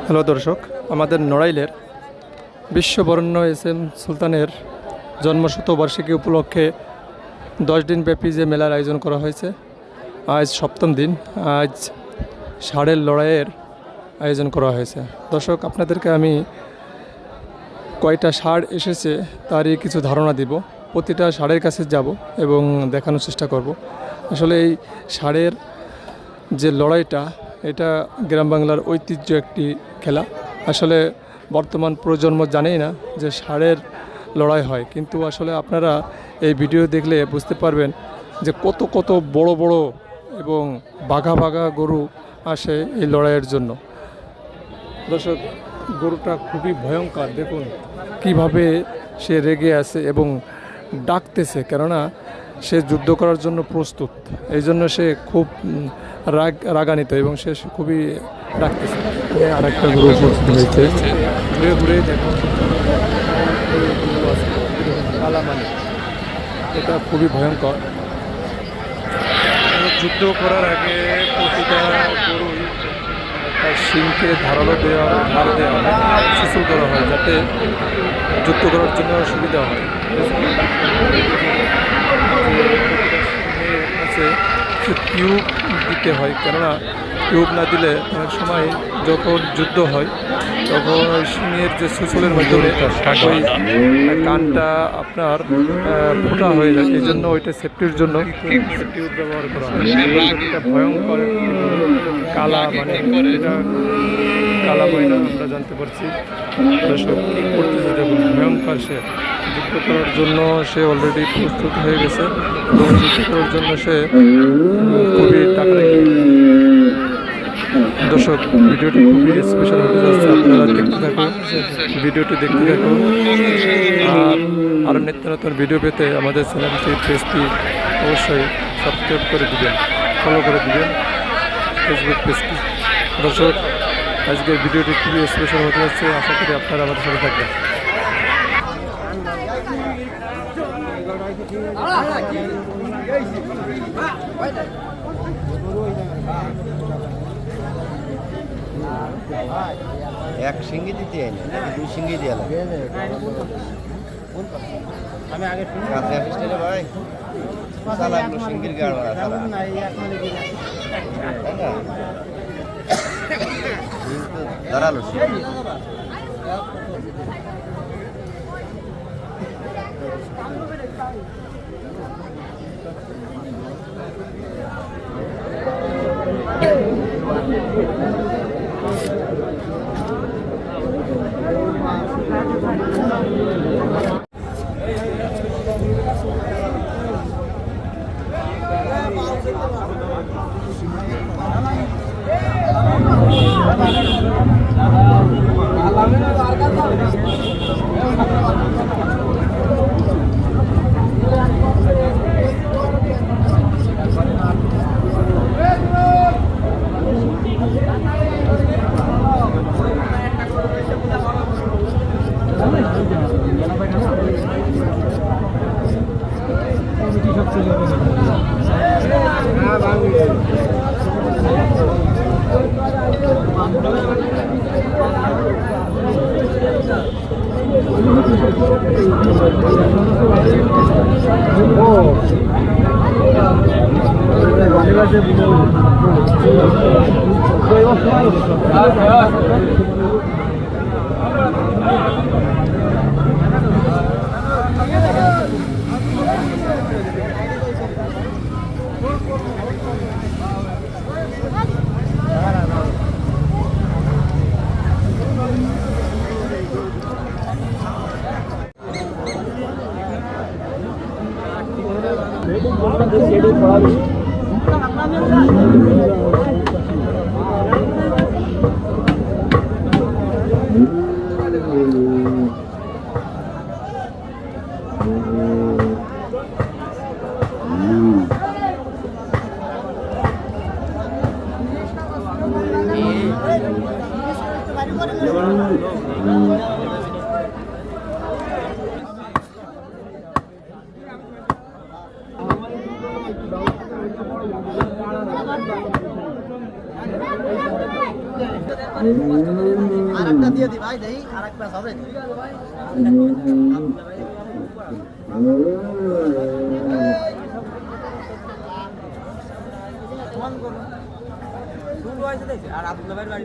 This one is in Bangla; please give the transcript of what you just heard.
হ্যালো দর্শক, আমাদের নড়াইলের বিশ্ববরেণ্য এস.এম. সুলতানের জন্মশতবার্ষিকী উপলক্ষে 10 দিনব্যাপী যে মেলার আয়োজন করা হয়েছে, আজ 7ম দিন। আজ ষাঁড়ের লড়াইয়ের আয়োজন করা হয়েছে। দর্শক, আপনাদেরকে আমি কয়টা ষাঁড় এসেছে তারই কিছু ধারণা দিব। প্রতিটা ষাঁড়ের কাছে যাব এবং দেখানোর চেষ্টা করব। আসলে এই ষাঁড়ের যে লড়াইটা, এটা গ্রাম বাংলার ঐতিহ্য একটি খেলা। আসলে বর্তমান প্রজন্ম জানেই না যে ষাঁড়ের লড়াই হয়, কিন্তু আসলে আপনারা এই ভিডিও দেখলে বুঝতে পারবেন যে কত কত বড় বড় এবং বাঘা বাঘা গরু আসে এই লড়াইয়ের জন্য। দর্শক, গরুটা খুবই ভয়ঙ্কর। দেখুন কিভাবে সে রেগে আছে এবং ডাকতেছে, কেননা সে যুদ্ধ করার জন্য প্রস্তুত। এই জন্য সে খুব রাগান্বিত এবং সে খুবই ডাকতেছে। আর একটা গরু উপস্থিত হয়েছে, ঘুরে ঘুরে দেখুন কালামানি। এটা খুবই ভয়ঙ্কর। যুদ্ধ করার আগে প্রতিটা গরুই তার শিংকে ধারালো ধার দেওয়া হয়, শিশু করা হয়, যাতে যুদ্ধ করার জন্য সুবিধা হয়। সে টিউব দিতে হয়, কেননা টিউব না দিলে অনেক সময় যখন যুদ্ধ হয় তখন ওই শিঙের যে সুচলের মাধ্যমে ওই কানটা আপনার ফোটা হয়ে যায়। এই জন্য ওইটা সেফটির জন্য টিউব ব্যবহার করা হয়। এটা ভয়ঙ্কর কালা, মানে এটা কালা ময়না আমরা জানতে পারছি। দর্শক, কী করতেছে দেখুন, ভয়ঙ্কর। সে যুদ্ধ করার জন্য সে অলরেডি প্রস্তুত হয়ে গেছে এবং যুদ্ধ করার জন্য সে খুবই টাকা রেখে। দর্শক, ভিডিওটি খুবই স্পেশাল হতে যাচ্ছে। আপনারা দেখতে থাকুন, ভিডিওটি দেখতে থাকুন। আর আরও নিত্য নতুন ভিডিও পেতে আমাদের চ্যানেলটি, পেজটি অবশ্যই সাবস্ক্রাইব করে দিবেন, ফলো করে দিবেন ফেসবুক পেজটি। দর্শক, আজকের ভিডিওটি খুবই স্পেশাল হতে যাচ্ছে। আশা করি আপনারা আমাদের সাথে থাকবেন। এক সিঙ্গি দিতে হয় না, দুই সিঙ্গি দিয়ে লাগে। আমি আগে ভাই সালা সিঙ্গির গাড় দাঁড়ালো আরেকটা দিয়ে দি ভাই, দেই আরেকটা হবে।